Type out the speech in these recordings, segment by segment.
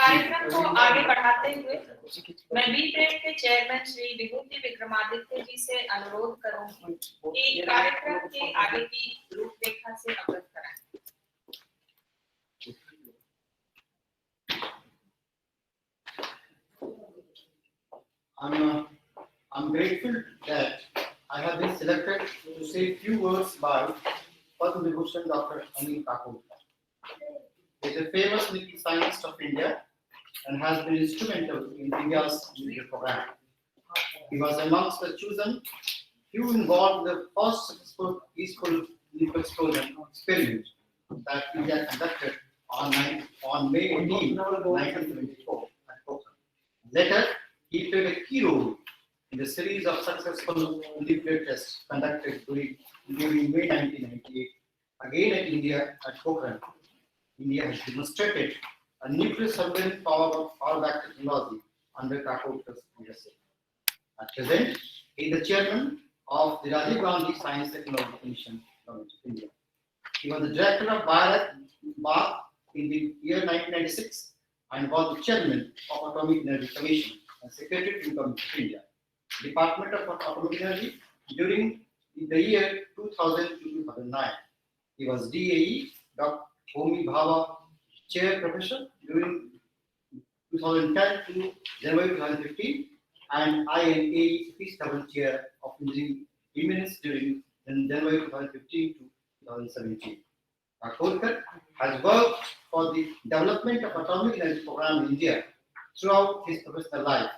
कार्यक्रम को आगे बढ़ाते हुए मैं बी-ट्रेड के चेयरमैन श्री विभूति विक्रमादित्य जी से अनुरोध करूंगी कि कार्यक्रम के आगे की रूपरेखा से अवगत कराएं। I'm grateful that I have been selected to say a few words by Padma Vibhushan Dr. Anil Kapoor. He is a famous nuclear scientist of India and has been instrumental in India's nuclear program. He was amongst the chosen few involved in the first successful peaceful nuclear explosion experiment that India conducted on May 18, 1974 at Pokhran. Later, he played a key role in the series of successful nuclear tests conducted during May 1998. Again at India at Pokhran, India has demonstrated a nuclear submarine power-back technology under Kapoor's leadership. At present, he is the chairman of the Rajiv Gandhi Science Technology Commission of India. He was the director of Bharat in the year 1996 and was the chairman of Atomic Energy Commission and secretary to the Government of India. Department of Atomic Energy during the year 2000 to 2009. He was DAE, Dr. Homi Bhabha Chair Professor during 2010 to January 2015 and INA Peace Government Chair of Engineering Eminence during January 2015 to 2017. Kapoor has worked for the development of atomic energy program in India throughout his professional life.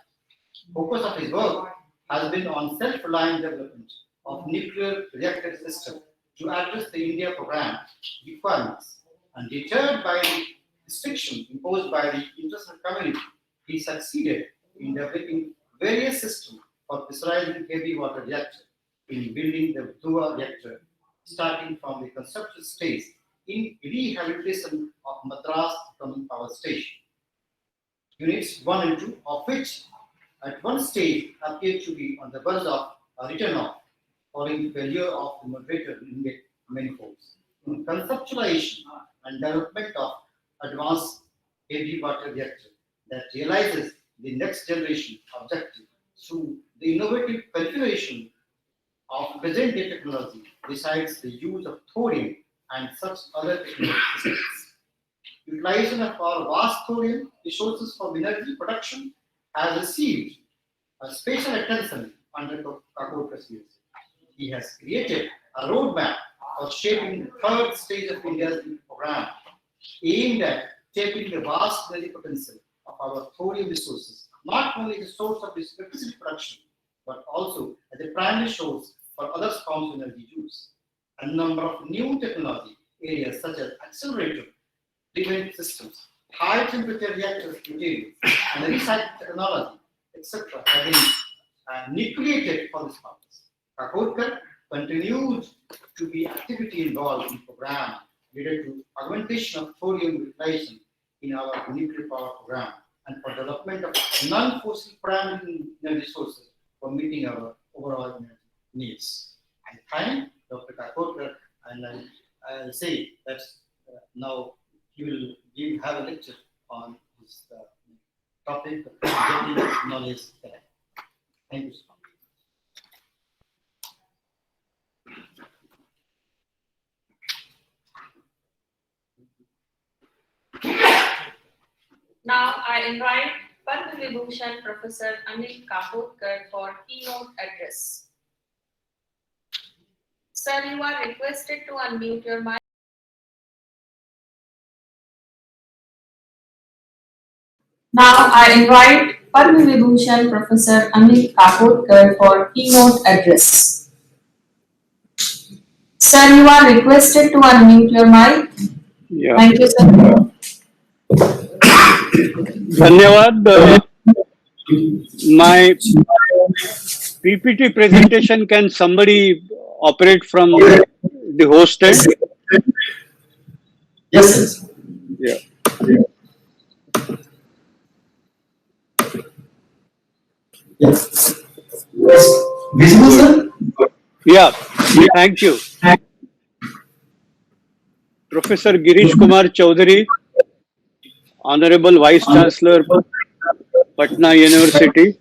Focus of his work has been on self-reliant development of nuclear reactor system to address the India program requirements. And deterred by the restriction imposed by the international community, he succeeded in developing various systems for pressurizing heavy water reactor in building the Dhruva reactor, starting from the conceptual stage in rehabilitation of Madras Atomic Power Station. Units 1 and 2 of which at one stage appeared to be on the verge of a return off following the failure of the moderator inlet manifolds. In conceptualization and development of advanced heavy water reactor that realizes the next generation objective through the innovative configuration of present day technology besides the use of thorium and such other technologies. Utilization of our vast thorium resources for energy production has received a special attention under Kapoor's leadership. He has created a roadmap for shaping the third stage of India's program, aimed at tapping the vast energy potential of our thorium resources, not only as a source of electricity production, but also as a primary source for other forms of energy use. A number of new technology areas such as accelerator, driven systems, high temperature reactors materials, and recycling technology, etc. have been nucleated for this purpose. Kapoor continued to be actively involved in program related to augmentation of thorium utilization in our nuclear power program and for development of non-fossil primary energy sources for meeting our overall energy needs. I thank Dr. Kapoor and I'll say that now he will have a lecture on this topic of getting knowledge there. Thank you so much. Now I invite Padma Vibhushan Professor Anil Kapoor for keynote address. Sir, you are requested to unmute your mic. Now I invite Padma Vibhushan Professor Anil Kapoor for keynote address. Sir, you are requested to unmute your mic. Yeah. Thank you, sir. Dhanyawad. My PPT presentation, can somebody operate from the host end? Yes, sir. Yeah. Yes. Visible, sir? Yeah. Thank you. Professor Girish Kumar Chaudhary, Honorable Vice Chancellor, Patna University,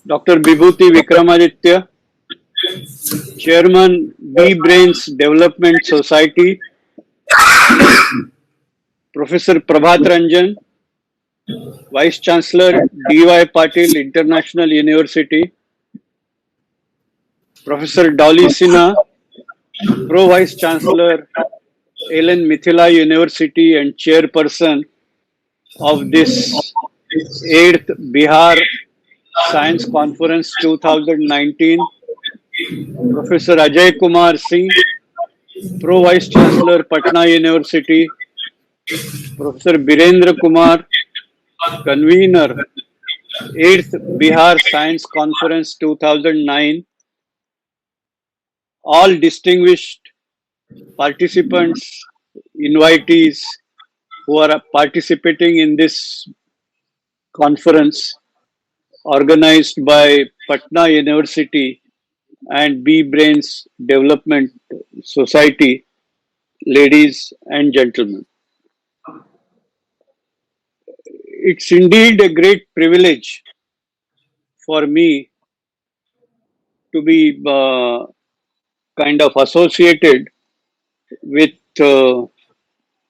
Dr. Vibhuti Vikramaditya, Chairman B Brains Development Society, Professor Prabhat Ranjan, Vice Chancellor D.Y. Patil International University, Professor Dolly Sinha, Pro Vice Chancellor Ellen Mithila University and Chairperson of this 8th Bihar Science Conference 2019, Professor Ajay Kumar Singh, Pro Vice Chancellor Patna University, Professor Birendra Kumar, Convener 8th Bihar Science Conference 2009, all distinguished participants, invitees who are participating in this conference organized by Patna University and B Brains Development Society, ladies and gentlemen. It's indeed a great privilege for me to be kind of associated with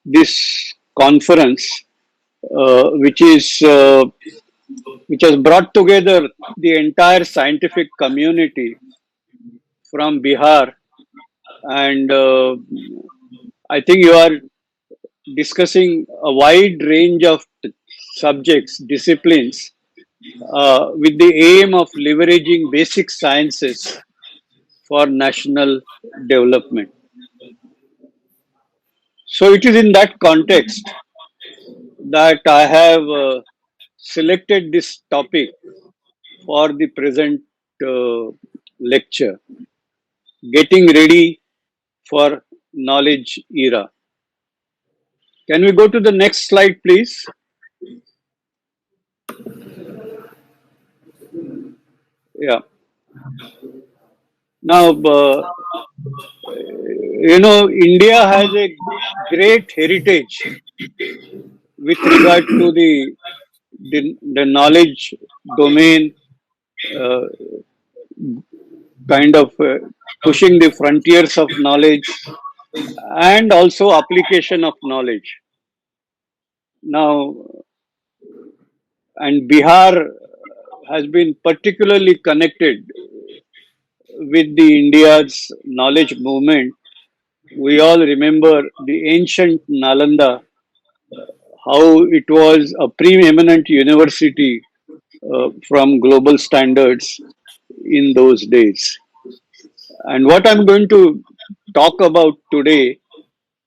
this conference, which has brought together the entire scientific community from Bihar, and I think you are discussing a wide range of subjects, disciplines, with the aim of leveraging basic sciences for national development. So it is in that context that I have selected this topic for the present lecture, Getting Ready for Knowledge Era. Can we go to the next slide, please? Yeah. Now, India has a great heritage with regard to the knowledge domain, uh, kind of pushing the frontiers of knowledge and also application of knowledge. Now, and Bihar has been particularly connected with the India's knowledge movement. We all remember the ancient Nalanda, how it was a preeminent university from global standards in those days. And what I'm going to talk about today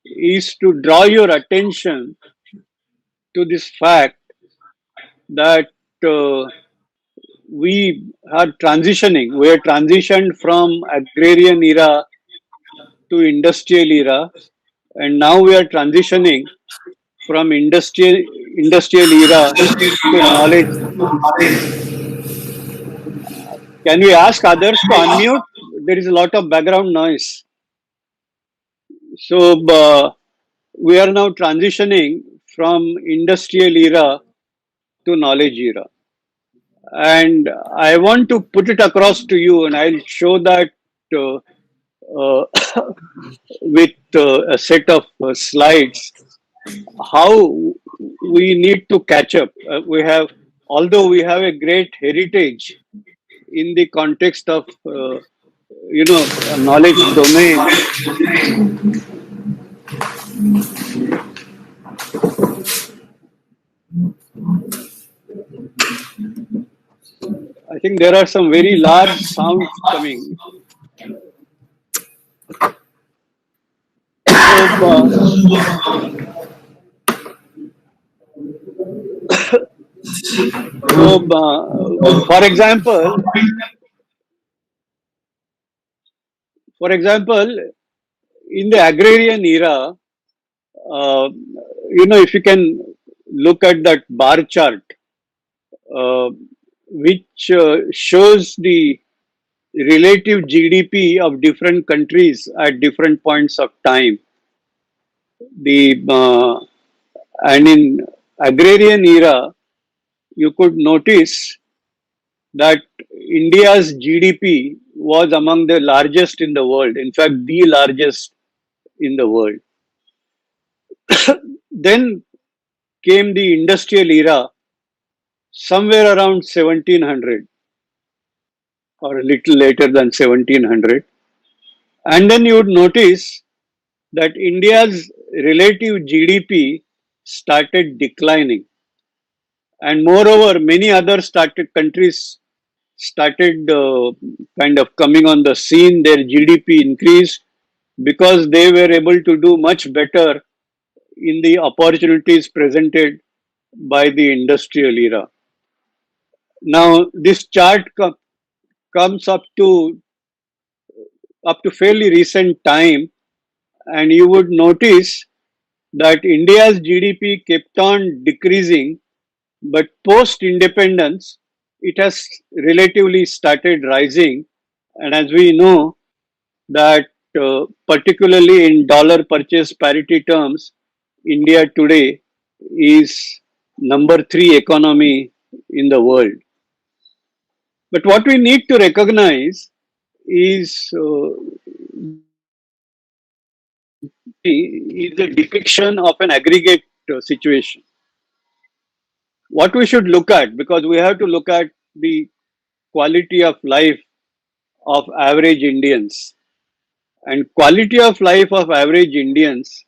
is to draw your attention to this fact that we are transitioned from agrarian era to industrial era, and now we are transitioning from industrial era to knowledge. Can we ask others to unmute? There is a lot of background noise. So we are now transitioning from industrial era to knowledge era. And I want to put it across to you, and I'll show that with a set of slides, how we need to catch up. Although we have a great heritage in the context of, knowledge domain, I think there are some very large sounds coming. For example, in the agrarian era, if you can look at that bar chart, which shows the relative GDP of different countries at different points of time. The And in agrarian era, you could notice that India's GDP was among the largest in the world, in fact, the largest in the world. Then came the industrial era somewhere around 1700 or a little later than 1700. And then you would notice that India's relative GDP started declining. And moreover, many other started countries started kind of coming on the scene. Their GDP increased because they were able to do much better in the opportunities presented by the industrial era. Now, this chart comes up to fairly recent time, and you would notice that India's GDP kept on decreasing, but post independence, it has relatively started rising. And as we know, that particularly in dollar purchase parity terms, India today is number three economy in the world. But what we need to recognize is is a depiction of an aggregate situation. What we should look at, because we have to look at the quality of life of average Indians, and quality of life of average Indians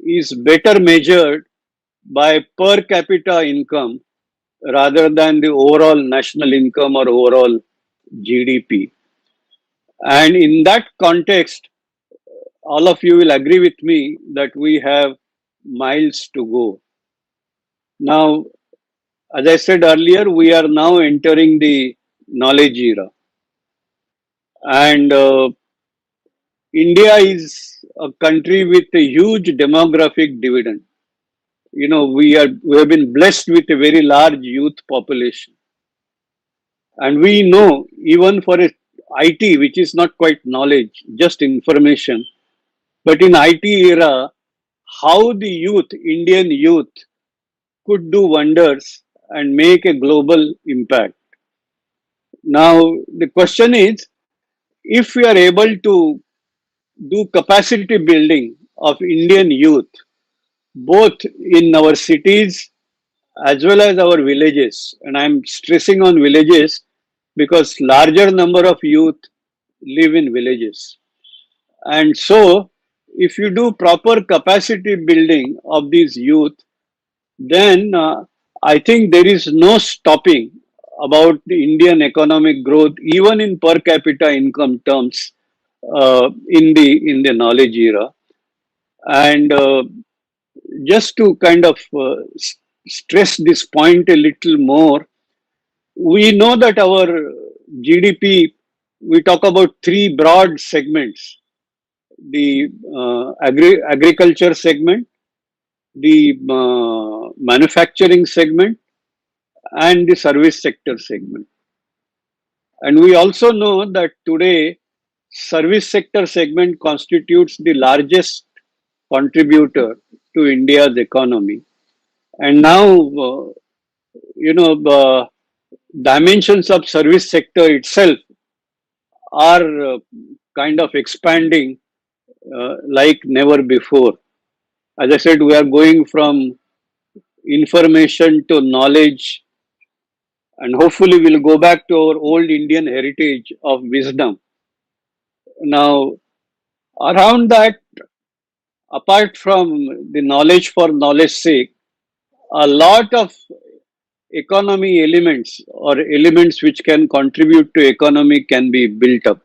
is better measured by per capita income rather than the overall national income or overall GDP. And in that context, all of you will agree with me that we have miles to go. Now, as I said earlier, we are now entering the knowledge era. And India is a country with a huge demographic dividend. We have been blessed with a very large youth population. And we know, even for a IT, which is not quite knowledge, just information, but in IT era, how the youth, Indian youth, could do wonders and make a global impact. Now, the question is, if we are able to do capacity building of Indian youth, both in our cities as well as our villages, and I'm stressing on villages because larger number of youth live in villages. And so, if you do proper capacity building of these youth, then I think there is no stopping about the Indian economic growth, even in per capita income terms, in the knowledge era. And just to kind of stress this point a little more, we know that our GDP, we talk about three broad segments: the agriculture segment, the manufacturing segment, and the service sector segment. And we also know that today, service sector segment constitutes the largest contributor to India's economy. And now, dimensions of service sector itself are kind of expanding like never before. As I said, we are going from information to knowledge, and hopefully we'll go back to our old Indian heritage of wisdom. Now, around that, apart from the knowledge for knowledge sake, a lot of economy elements or elements which can contribute to economy can be built up.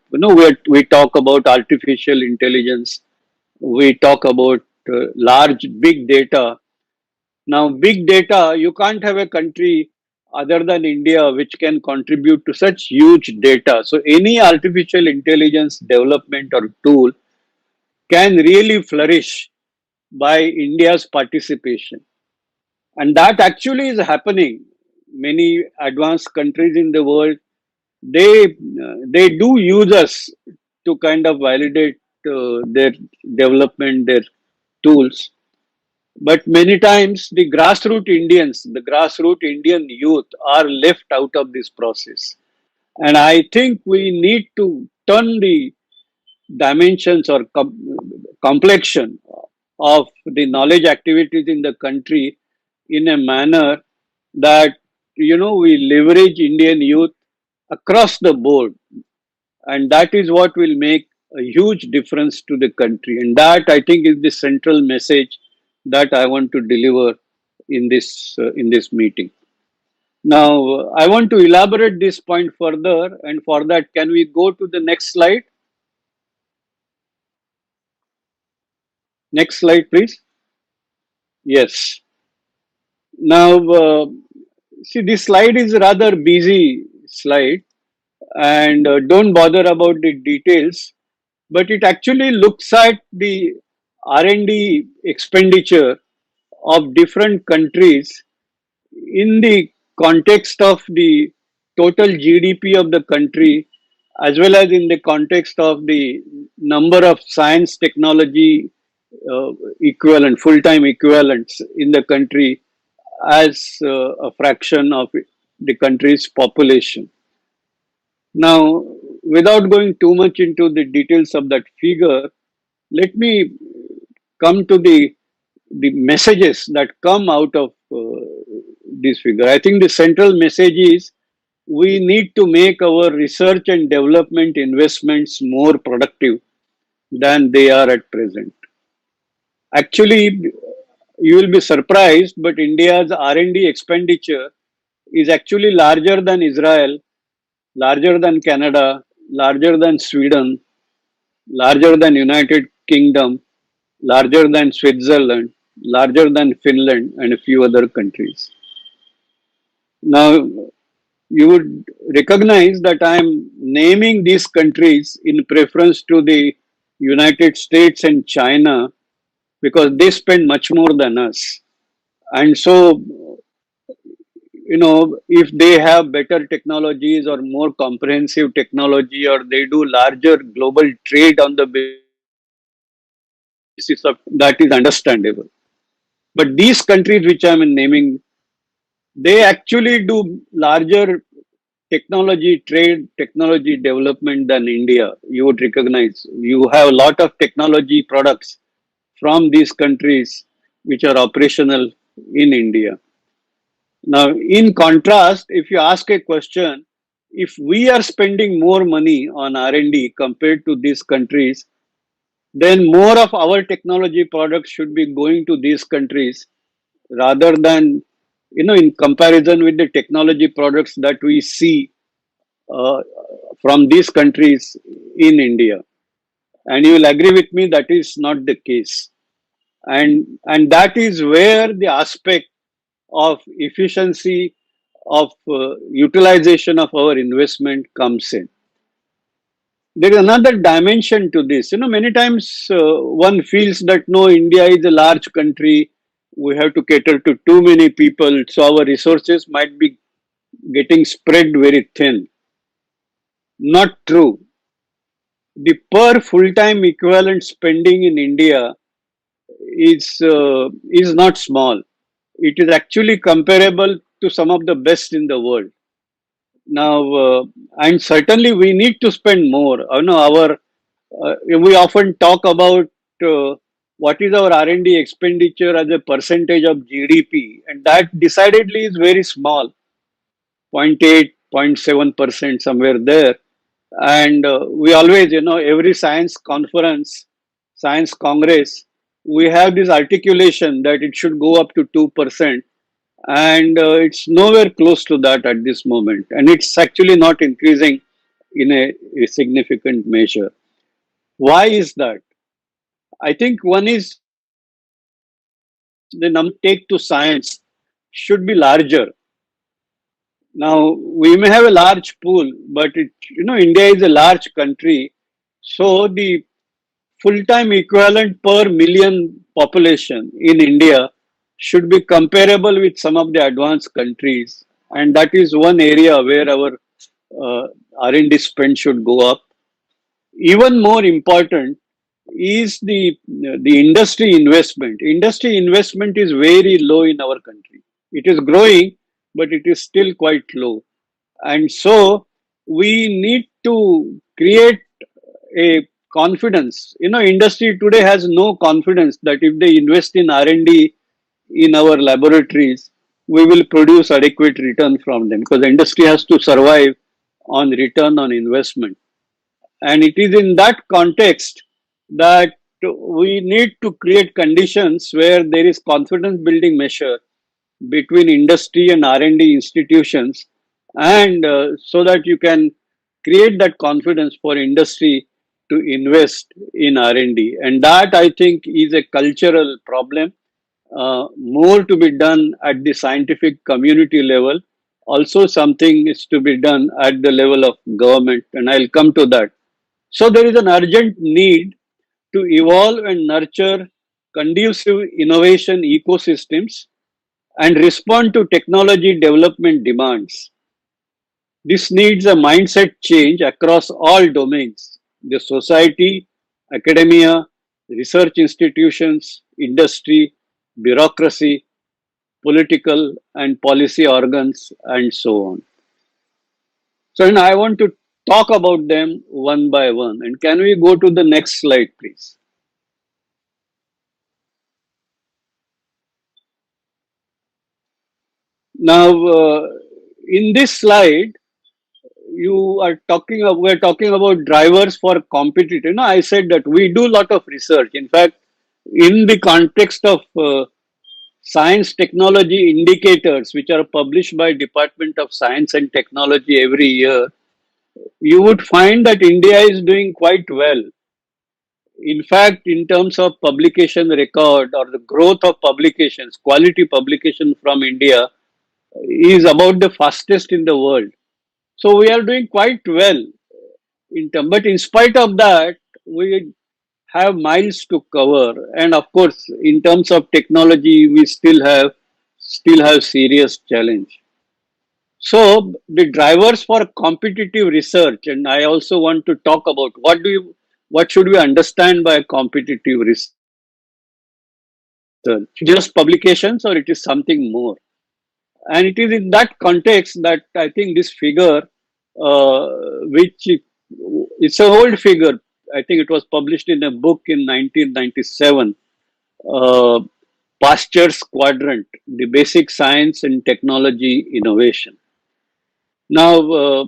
We talk about artificial intelligence, we talk about large big data. Now, big data, you can't have a country other than India which can contribute to such huge data. So, any artificial intelligence development or tool can really flourish by India's participation. And that actually is happening. Many advanced countries in the world, they do use us to kind of validate their development, their tools. But many times the grassroots Indians, the grassroots Indian youth are left out of this process. And I think we need to turn the dimensions or complexion of the knowledge activities in the country in a manner that we leverage Indian youth across the board, and that is what will make a huge difference to the country. And that, I think, is the central message that I want to deliver in this meeting. Now, I want to elaborate this point further, and for that, can we go to the next slide? Next slide, please. Yes. Now, see, this slide is a rather busy slide, and don't bother about the details, but it actually looks at the R&D expenditure of different countries in the context of the total GDP of the country, as well as in the context of the number of science technology equivalent, full-time equivalents in the country as a fraction of the country's population. Now, without going too much into the details of that figure, let me come to the messages that come out of this figure. I think the central message is we need to make our research and development investments more productive than they are at present. Actually, you will be surprised, but India's R&D expenditure is actually larger than Israel, larger than Canada, larger than Sweden, larger than United Kingdom, larger than Switzerland, larger than Finland, and a few other countries. Now, you would recognize that I am naming these countries in preference to the United States and China because they spend much more than us. And so, if they have better technologies or more comprehensive technology, or they do larger global trade on the basis of that, is understandable. But these countries which I'm naming, they actually do larger technology trade, technology development than India. You would recognize you have a lot of technology products from these countries which are operational in India. Now, in contrast, if you ask a question, if we are spending more money on R&D compared to these countries, then more of our technology products should be going to these countries rather than, in comparison with the technology products that we see uh, from these countries in India. And you will agree with me that is not the case. And that is where the aspect of efficiency of utilization of our investment comes in. There is another dimension to this. Many times one feels that no, India is a large country. We have to cater to too many people, so our resources might be getting spread very thin. Not true. The per full-time equivalent spending in India is not small. It is actually comparable to some of the best in the world. Now, and certainly we need to spend more. We often talk about what is our R&D expenditure as a percentage of GDP, and that decidedly is very small, 0.8, 0.7%, somewhere there. And we always, every science conference, science congress, we have this articulation that it should go up to 2%. And it's nowhere close to that at this moment. And it's actually not increasing in a significant measure. Why is that? I think one is the number take to science should be larger. Now, we may have a large pool, but India is a large country. So the full-time equivalent per million population in India should be comparable with some of the advanced countries. And that is one area where our R&D spend should go up. Even more important, is the industry investment. Industry investment is very low in our country. It is growing, but it is still quite low. And so we need to create a confidence. Industry today has no confidence that if they invest in R&D in our laboratories, we will produce adequate return from them, because the industry has to survive on return on investment. And it is in that context that we need to create conditions where there is confidence building measure between industry and R&D institutions, and so that you can create that confidence for industry to invest in R&D. And that, I think, is a cultural problem. More to be done at the scientific community level. Also, something is to be done at the level of government, and I'll come to that. So there is an urgent need to evolve and nurture conducive innovation ecosystems and respond to technology development demands. This needs a mindset change across all domains: the society, academia, research institutions, industry, bureaucracy, political and policy organs, and so on. So, and I want to talk about them one by one. And can we go to the next slide, please? Now, in this slide, we're talking about drivers for competitive. I said that we do a lot of research. In fact, in the context of science technology indicators, which are published by Department of Science and Technology every year, you would find that India is doing quite well. In fact, in terms of publication record or the growth of publications, quality publication from India is about the fastest in the world. So we are doing quite well but in spite of that, we have miles to cover. And of course, in terms of technology, we still have serious challenge. So the drivers for competitive research, and I also want to talk about what should we understand by competitive research? Just publications, or it is something more? And it is in that context that I think this figure, which it's an old figure. I think it was published in a book in 1997, uh, Pasteur's Quadrant, the basic science and technology innovation. Now,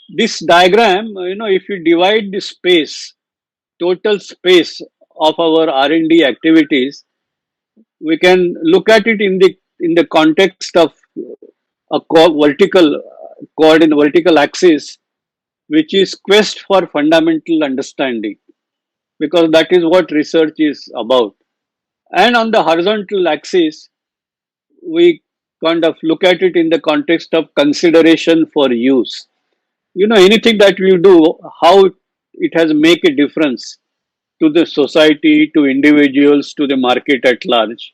this diagram, if you divide the space, total space of our R&D activities, we can look at it in the context of a vertical axis, which is quest for fundamental understanding, because that is what research is about. And on the horizontal axis, we kind of look at it in the context of consideration for use. Anything that we do, how it has make a difference to the society, to individuals, to the market at large.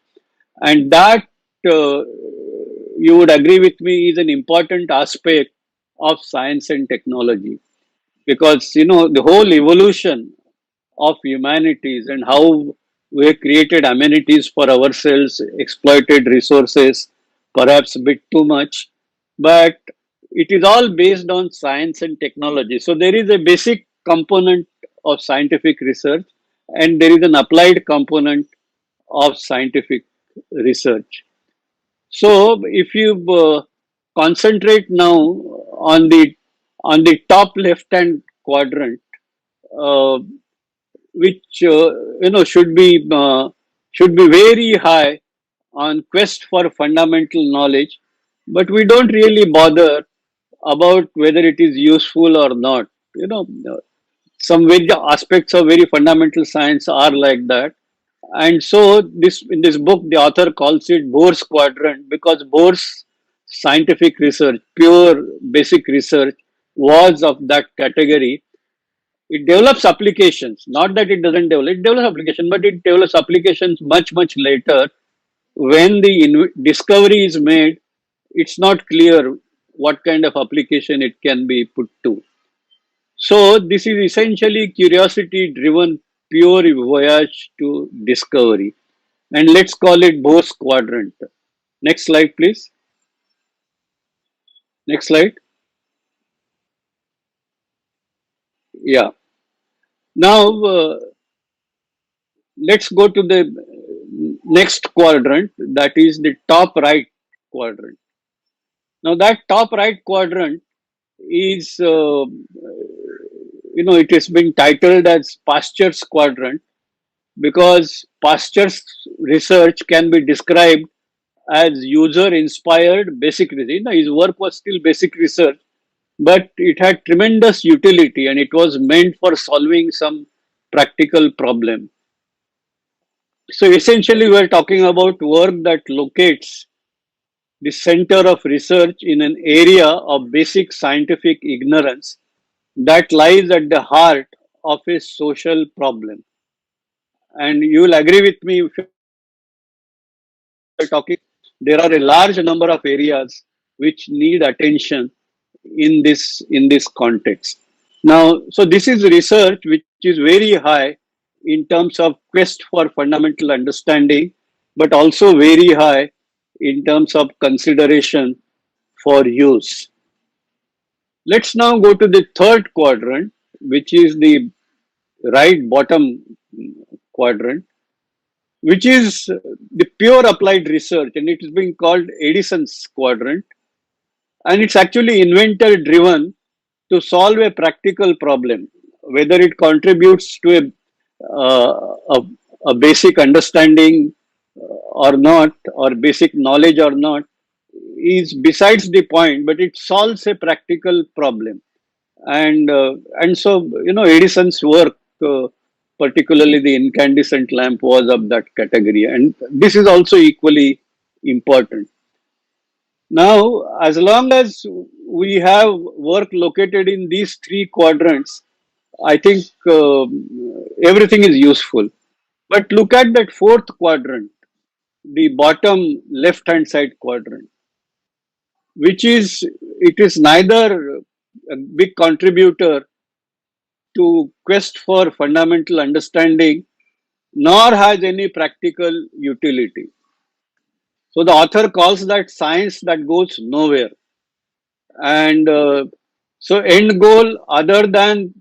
And that, uh, you would agree with me, is an important aspect of science and technology, because the whole evolution of humanities and how we have created amenities for ourselves, exploited resources, perhaps a bit too much, but it is all based on science and technology. So there is a basic component of scientific research, and there is an applied component of scientific research. So if you concentrate now on the top left hand quadrant, uh, which should be very high on quest for fundamental knowledge, but we don't really bother about whether it is useful or not. Some very aspects of very fundamental science are like that. And so this in this book, the author calls it Bohr's quadrant, because Bohr's scientific research, pure basic research, was of that category. It develops applications, not that it doesn't develop, it develops application, but it develops applications much, much later. When the discovery is made, it's not clear what kind of application it can be put to. So this is essentially curiosity driven pure voyage to discovery. And let's call it Bose quadrant. Next slide, please. Next slide. Yeah. Now, let's go to the next quadrant, that is the top right quadrant. Now, that top right quadrant is, it has been titled as Pasture's quadrant because Pasture's research can be described as user inspired basic research. His work was still basic research, but it had tremendous utility and it was meant for solving some practical problem. So essentially, we are talking about work that locates the center of research in an area of basic scientific ignorance that lies at the heart of a social problem. And you will agree with me if you're talking, there are a large number of areas which need attention in this context. Now, so this is research which is very high in terms of quest for fundamental understanding, but also very high in terms of consideration for use. Let's now go to the third quadrant, which is the right bottom quadrant, which is the pure applied research, and it is being called Edison's quadrant. And it's actually inventor driven to solve a practical problem, whether it contributes to a basic understanding or not, or basic knowledge or not, is besides the point, but it solves a practical problem. And so, Edison's work, particularly the incandescent lamp, was of that category. And this is also equally important. Now, as long as we have work located in these three quadrants, I think everything is useful. But look at that fourth quadrant, the bottom left hand side quadrant, which is, it is neither a big contributor to quest for fundamental understanding nor has any practical utility. So the author calls that science that goes nowhere. And so end goal other than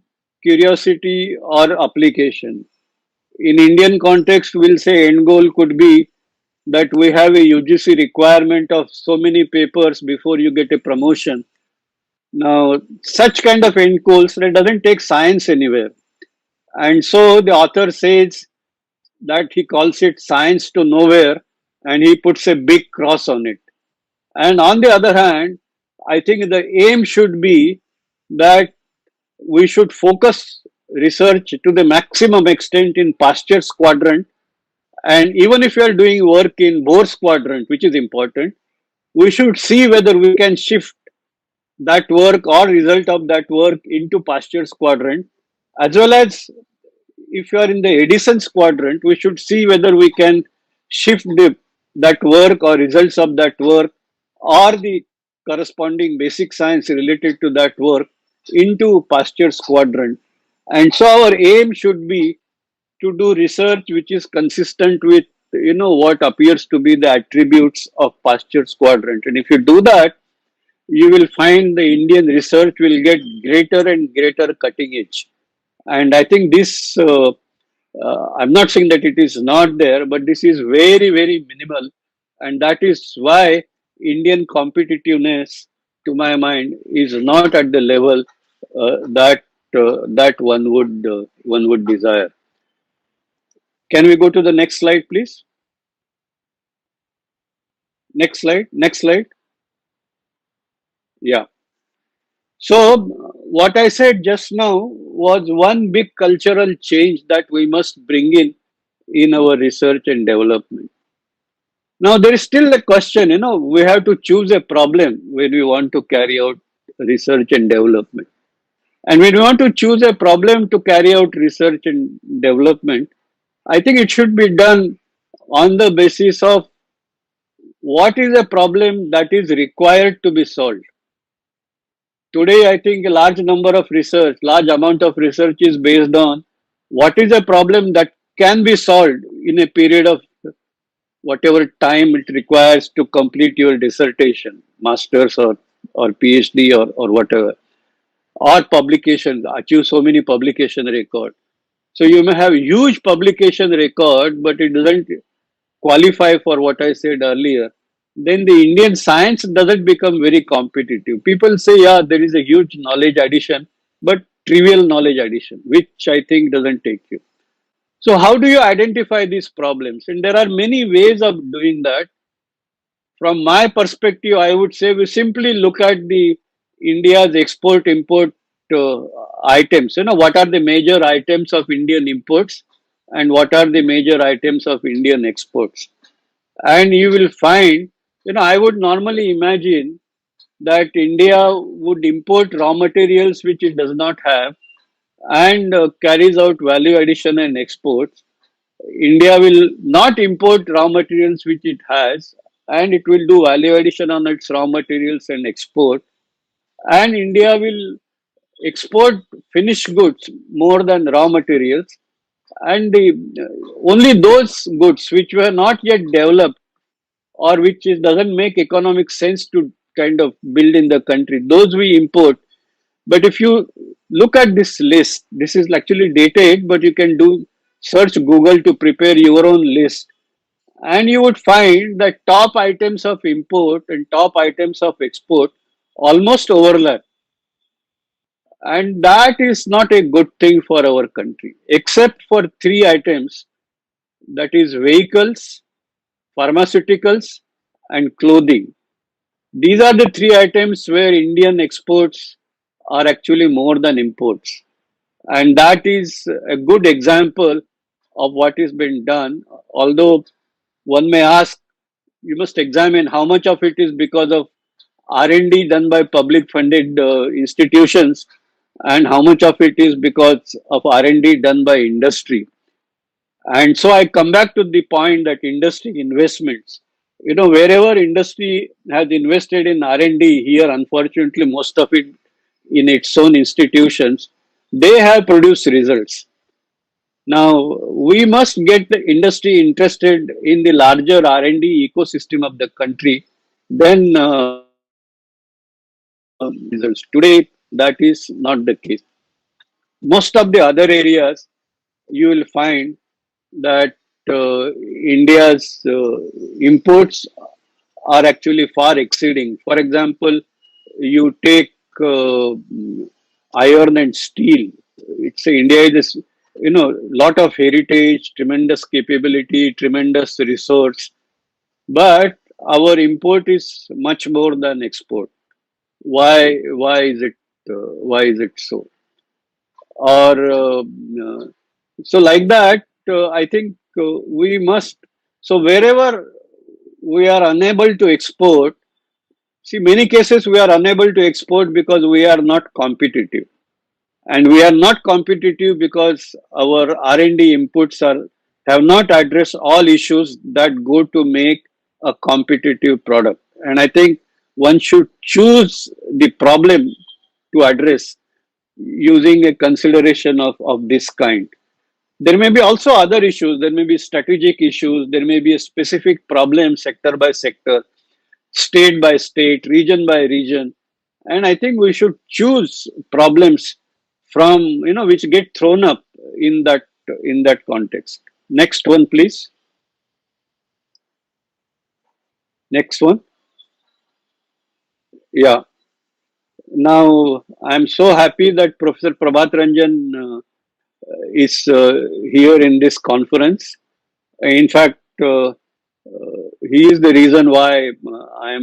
curiosity or application. In Indian context, we'll say end goal could be that we have a UGC requirement of so many papers before you get a promotion. Now, such kind of end goals, that doesn't take science anywhere. And so the author says that he calls it science to nowhere and he puts a big cross on it. And on the other hand, I think the aim should be that we should focus research to the maximum extent in Pasture's quadrant. And even if we are doing work in Bohr's quadrant, which is important, we should see whether we can shift that work or result of that work into Pasture's quadrant, as well as if you are in the Edison's quadrant, we should see whether we can shift that work or results of that work or the corresponding basic science related to that work into Pasture's quadrant. And so our aim should be to do research which is consistent with what appears to be the attributes of Pasture's quadrant. And if you do that, you will find the Indian research will get greater and greater cutting edge. And I think this, I'm not saying that it is not there, but this is very, very minimal. And that is why Indian competitiveness, to my mind, is not at the level that one would desire. Can we go to the next slide, please? Next slide. Next slide. Yeah. So, what I said just now was one big cultural change that we must bring in our research and development. Now, there is still a question, we have to choose a problem when we want to carry out research and development. And when we want to choose a problem to carry out research and development, I think it should be done on the basis of what is a problem that is required to be solved. Today, I think a large amount of research is based on what is a problem that can be solved in a period of whatever time it requires to complete your dissertation, master's or PhD or whatever, or publications, achieve so many publication record. So you may have huge publication record, but it doesn't qualify for what I said earlier. Then the Indian science doesn't become very competitive. People say, yeah, there is a huge knowledge addition, but trivial knowledge addition, which I think doesn't take you. So how do you identify these problems? And there are many ways of doing that. From my perspective, I would say we simply look at the India's export import uh, items. You know, what are the major items of Indian imports and what are the major items of Indian exports? And you will find, you know, I would normally imagine that India would import raw materials which it does not have and carries out value addition and exports. India will not import raw materials which it has, and it will do value addition on its raw materials and export. And India will export finished goods more than raw materials. And only those goods which were not yet developed or which doesn't make economic sense to kind of build in the country, those we import. But if you look at this list, this is actually dated, but you can do search Google to prepare your own list. And you would find that top items of import and top items of export almost overlap. And that is not a good thing for our country, except for three items, that is vehicles, pharmaceuticals, and clothing. These are the three items where Indian exports are actually more than imports. And that is a good example of what is being done. Although one may ask, you must examine how much of it is because of R&D done by public funded institutions and how much of it is because of R&D done by industry. And so I come back to the point that industry investments, you know, wherever industry has invested in R&D here, unfortunately, most of it in its own institutions, they have produced results. Now, we must get the industry interested in the larger R&D ecosystem of the country. Then results. Today, that is not the case. Most of the other areas, you will find that India's imports are actually far exceeding. For example, you take iron and steel. It's India is, you know, lot of heritage, tremendous capability, tremendous resource, but our import is much more than export. Why is it? Why is it so? Or so like that, I think we must. So wherever we are unable to export, see, many cases we are unable to export because we are not competitive, and we are not competitive because our R&D inputs are have not addressed all issues that go to make a competitive product. And I think one should choose the problem to address using a consideration of this kind. There may be also other issues, there may be strategic issues, there may be a specific problem sector by sector, state by state, region by region. And I think we should choose problems from, you know, which get thrown up in that context. Next one, please. Next one. Yeah. Now I'm so happy that Professor Prabhat Ranjan is here in this conference. In fact, he is the reason why uh,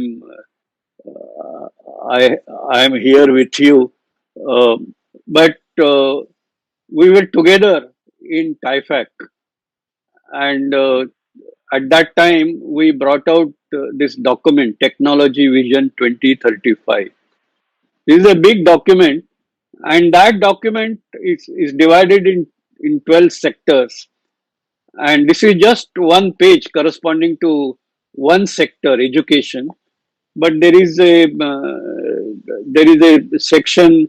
I I am here with you. But we were together in TIFAC, and at that time we brought out this document, Technology Vision 2035. This is a big document, and that document is divided in 12 sectors. And this is just one page corresponding to one sector, education. But there is a section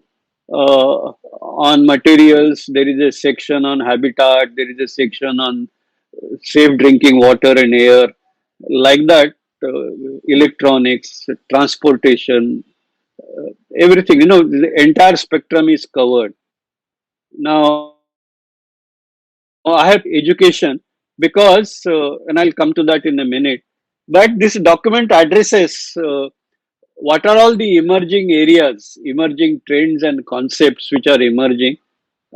on materials, there is a section on habitat, there is a section on safe drinking water and air, like that, electronics, transportation, everything, the entire spectrum is covered. Now, I have education because, and I'll come to that in a minute, but this document addresses what are all the emerging areas, emerging trends and concepts which are emerging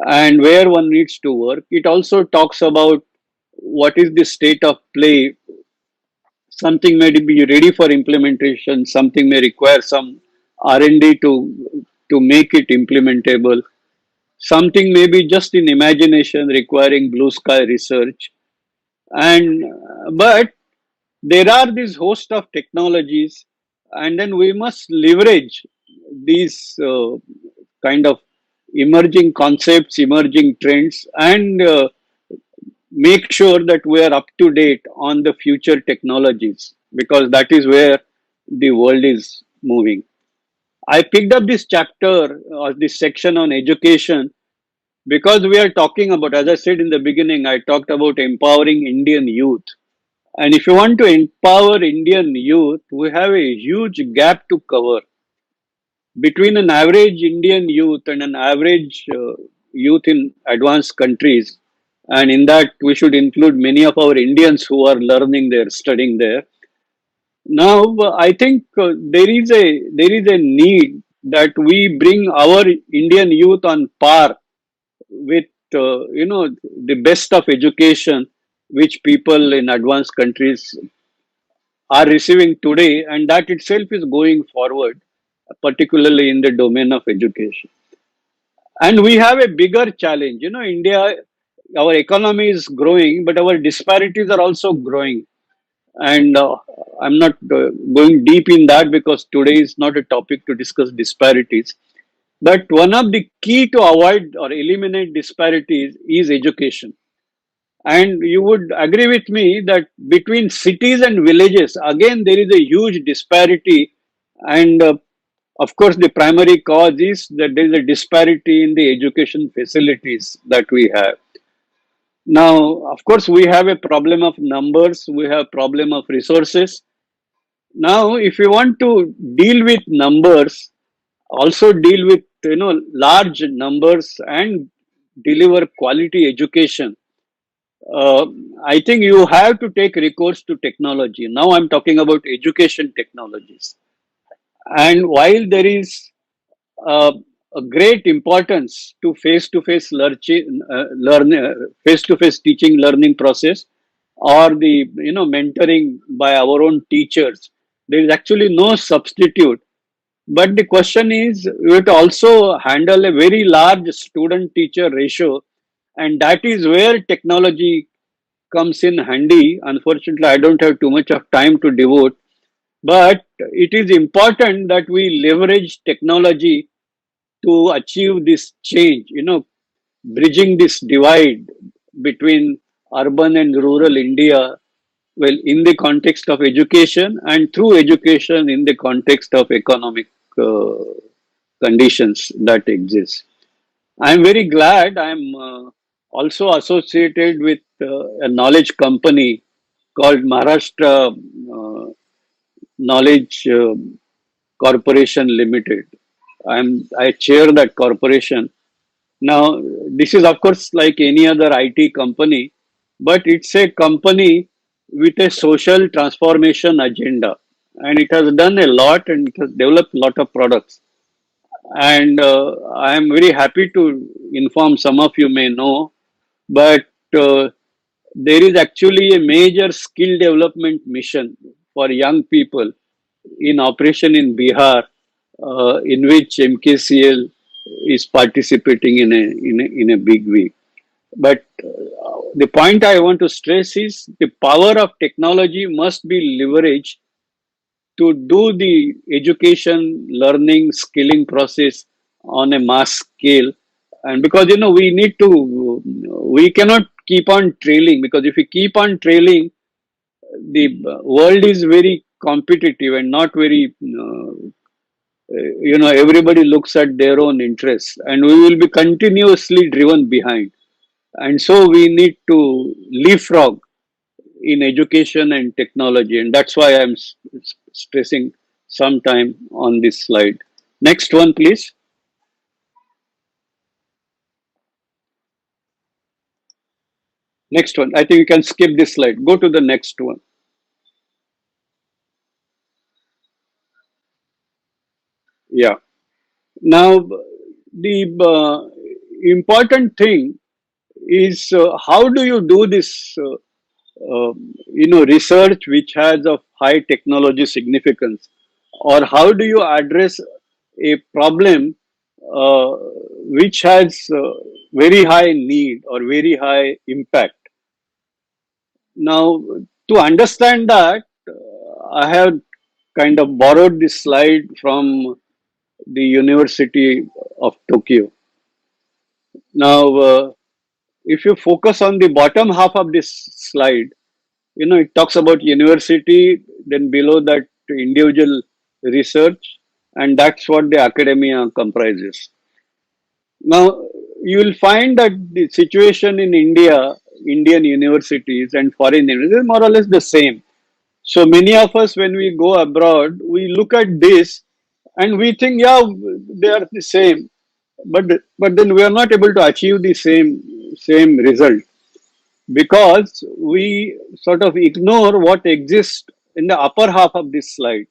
and where one needs to work. It also talks about what is the state of play. Something may be ready for implementation, something may require some R&D to make it implementable. Something may be just in imagination requiring blue sky research. And but there are this host of technologies, and then we must leverage these kind of emerging concepts, emerging trends, and make sure that we are up to date on the future technologies, because that is where the world is moving. I picked up this chapter or this section on education because we are talking about, as I said in the beginning, I talked about empowering Indian youth. And if you want to empower Indian youth, we have a huge gap to cover between an average Indian youth and an average youth in advanced countries. And in that, we should include many of our Indians who are learning there, studying there. Now, I think there is a need that we bring our Indian youth on par with the best of education which people in advanced countries are receiving today, and that itself is going forward, particularly in the domain of education. And we have a bigger challenge. India, our economy is growing, but our disparities are also growing. And I'm not going deep in that because today is not a topic to discuss disparities. But one of the key to avoid or eliminate disparities is education. And you would agree with me that between cities and villages, again, there is a huge disparity. And of course, the primary cause is that there is a disparity in the education facilities that we have. Now, of course, we have a problem of numbers, we have problem of resources. Now, if you want to deal with numbers, also deal with large numbers and deliver quality education, uh, I think you have to take recourse to technology. Now I'm talking about education technologies. And while there is uh, a great importance to face-to-face face-to-face teaching learning process, or the mentoring by our own teachers, there is actually no substitute. But the question is, we have to also handle a very large student-teacher ratio, and that is where technology comes in handy. Unfortunately, I don't have too much of time to devote, but it is important that we leverage technology to achieve this change, bridging this divide between urban and rural India, well, in the context of education and through education in the context of economic uh, conditions that exist. I'm very glad I'm also associated with a knowledge company called Maharashtra Knowledge Corporation Limited. I chair that corporation. Now, this is of course like any other IT company, but it's a company with a social transformation agenda, and it has done a lot and it has developed a lot of products. And I am very happy to inform, some of you may know, but there is actually a major skill development mission for young people in operation in Bihar, in which MKCL is participating in a big way. But the point I want to stress is the power of technology must be leveraged to do the education, learning, skilling process on a mass scale. And because we cannot keep on trailing, because if we keep on trailing, the world is very competitive and not very everybody looks at their own interests, and we will be continuously driven behind. And so we need to leapfrog in education and technology, and that's why I'm stressing some time on this slide. Next one, please. Next one. I think you can skip this slide. Go to the next one. Yeah. Now, the important thing is how do you do this, research which has a high technology significance, or how do you address a problem uh, which has very high need or very high impact. Now, to understand that, I have kind of borrowed this slide from the University of Tokyo. Now, if you focus on the bottom half of this slide, it talks about university, then below that, individual research, and that's what the academia comprises. Now, you will find that the situation in India, Indian universities and foreign universities is more or less the same. So many of us, when we go abroad, we look at this and we think, yeah, they are the same, but then we are not able to achieve the same result because we sort of ignore what exists in the upper half of this slide,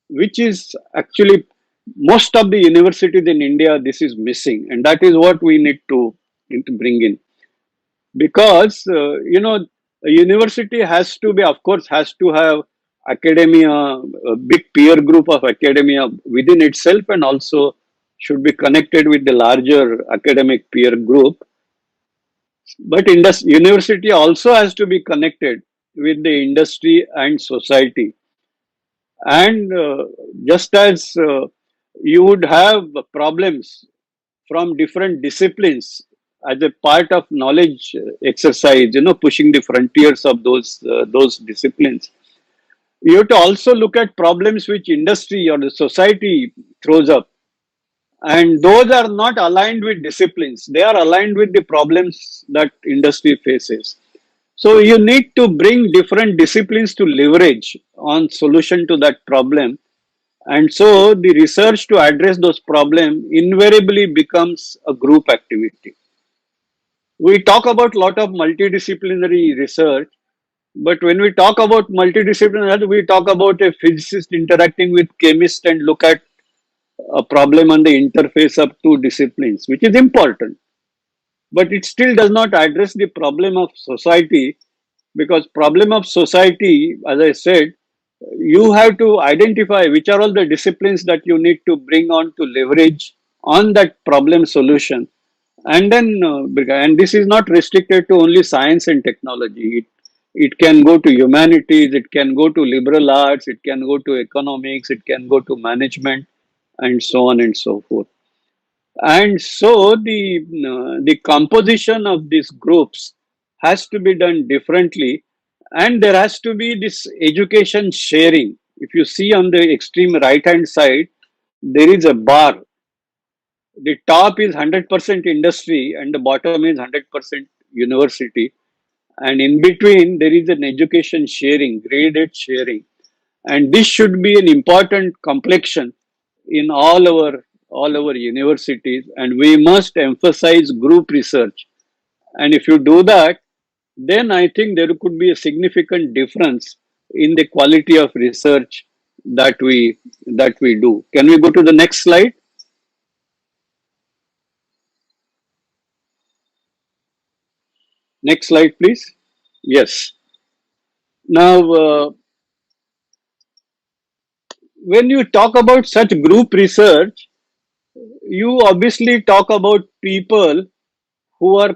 which is actually most of the universities in India. This is missing, and that is what we need to bring in, because a university has to be, of course, has to have academia, a big peer group of academia within itself, and also should be connected with the larger academic peer group. But university also has to be connected with the industry and society. And just as you would have problems from different disciplines as a part of knowledge exercise, pushing the frontiers of those disciplines, you have to also look at problems which industry or the society throws up, and those are not aligned with disciplines. They are aligned with the problems that industry faces. So you need to bring different disciplines to leverage on solution to that problem. And so the research to address those problems invariably becomes a group activity. We talk about a lot of multidisciplinary research, but when we talk about multidisciplinary, we talk about a physicist interacting with chemist and look at a problem on the interface of two disciplines, which is important. But it still does not address the problem of society, because problem of society, as I said, you have to identify which are all the disciplines that you need to bring on to leverage on that problem solution. And then and this is not restricted to only science and technology. It can go to humanities, it can go to liberal arts, it can go to economics, it can go to management, and so on and so forth. And so the composition of these groups has to be done differently, and there has to be this education sharing. If you see on the extreme right hand side, there is a bar. The top is 100% industry and the bottom is 100% university, and in between there is an education sharing, graded sharing, and this should be an important complexion in all our universities, and we must emphasize group research. And if you do that, then I think there could be a significant difference in the quality of research that we do. Can we go to the next slide? Next slide, please. Yes. Now, when you talk about such group research, you obviously talk about people who are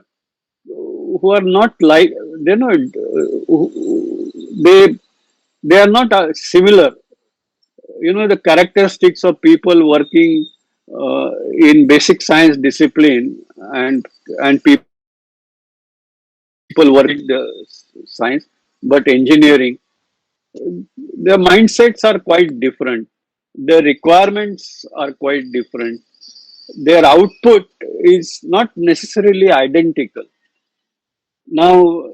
not like, they they are not similar. The characteristics of people working in basic science discipline and people working the science but engineering, their mindsets are quite different. the requirements are quite different. Their output is not necessarily identical. Now,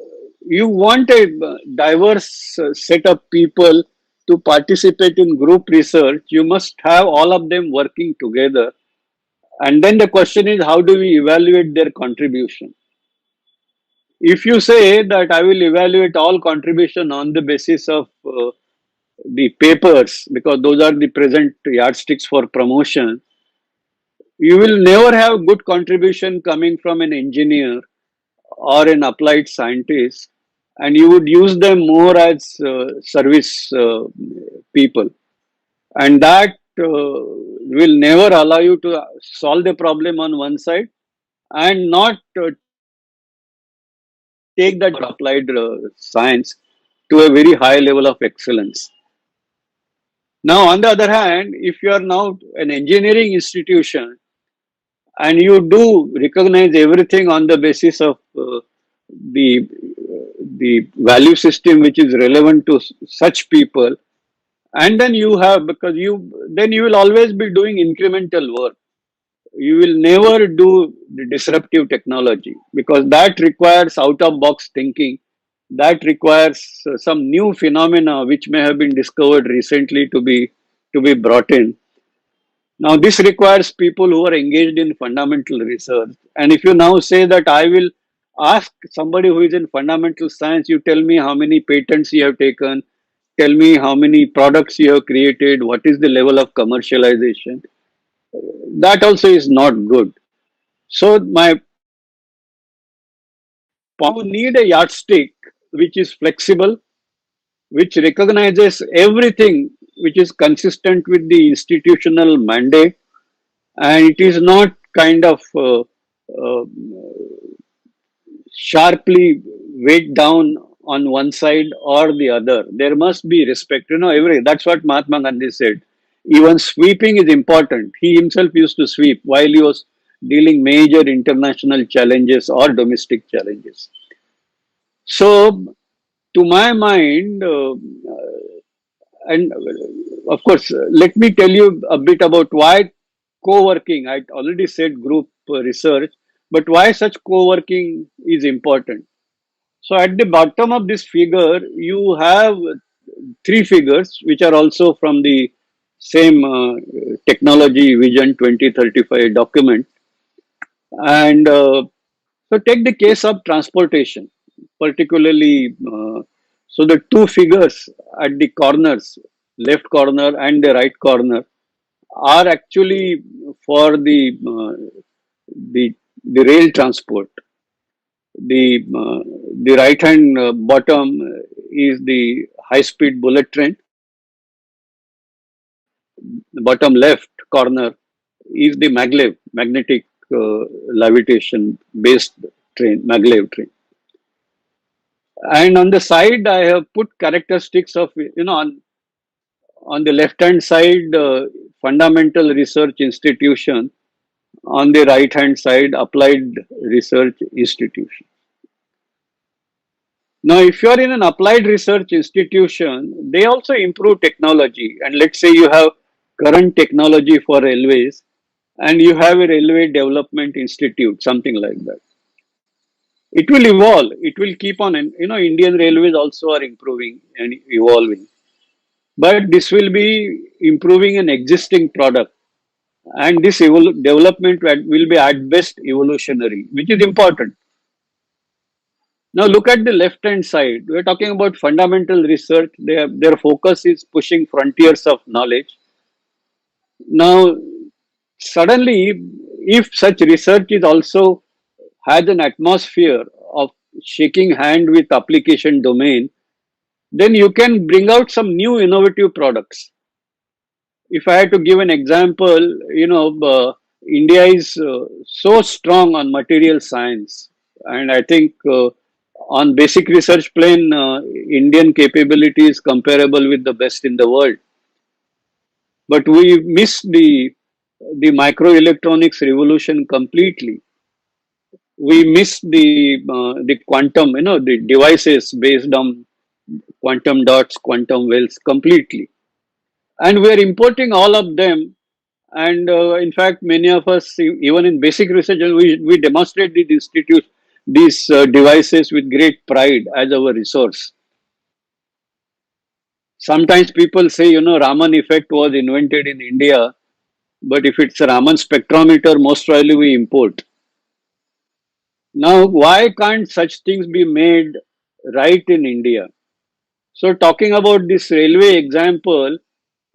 you want a diverse set of people to participate in group research, you must have all of them working together. And then the question is, how do we evaluate their contribution? If you say that I will evaluate all contribution on the basis of the papers, because those are the present yardsticks for promotion, you will never have good contribution coming from an engineer or an applied scientist, and you would use them more as service people, and that will never allow you to solve the problem on one side and not take that applied science to a very high level of excellence. Now, on the other hand, if you are now an engineering institution and you do recognize everything on the basis of the the value system which is relevant to such people, and then you have, because you then you will always be doing incremental work, you will never do the disruptive technology, because that requires out of box thinking, that requires some new phenomena which may have been discovered recently to be brought in. Now this requires people who are engaged in fundamental research, and if you now say that I will ask somebody who is in fundamental science, you tell me how many patents you have taken, tell me how many products you have created, what is the level of commercialization, that also is not good. So my you need a yardstick which is flexible, which recognizes everything which is consistent with the institutional mandate, and it is not kind of uh, sharply weighed down on one side or the other. There must be respect. Every that's what Mahatma Gandhi said. Even sweeping is important. He himself used to sweep while he was dealing major international challenges or domestic challenges. So, to my mind, and of course, let me tell you a bit about why co-working. I already said group research, but why such co-working is important. So at the bottom of this figure, you have three figures which are also from the same technology vision 2035 document. And so take the case of transportation, particularly. So the two figures at the corners, left corner and the right corner, are actually for the the rail transport. The right hand bottom is the high speed bullet train. The bottom left corner is the magnetic levitation based train, maglev train. And on the side, I have put characteristics of, on the left hand side, fundamental research institution, on the right hand side, applied research institution. Now, if you are in an applied research institution, they also improve technology. And let's say you have current technology for railways and you have a railway development institute, something like that. It will evolve, it will keep on. And, Indian railways also are improving and evolving. But this will be improving an existing product. And this development will be at best evolutionary, which is important. Now look at the left hand side. We're talking about fundamental research. Their focus is pushing frontiers of knowledge. Now, suddenly, if such research is also has an atmosphere of shaking hand with application domain, then you can bring out some new innovative products. If I had to give an example, India is so strong on material science, and I think on basic research plane, Indian capability is comparable with the best in the world. But we miss the microelectronics revolution completely. We miss the quantum, the devices based on quantum dots, quantum wells completely. and we are importing all of them. And in fact, many of us, even in basic research, we demonstrate these institutes, these devices with great pride as our resource. Sometimes people say, Raman effect was invented in India, but if it's a Raman spectrometer, most probably we import. Now, why can't such things be made right in India? So, talking about this railway example,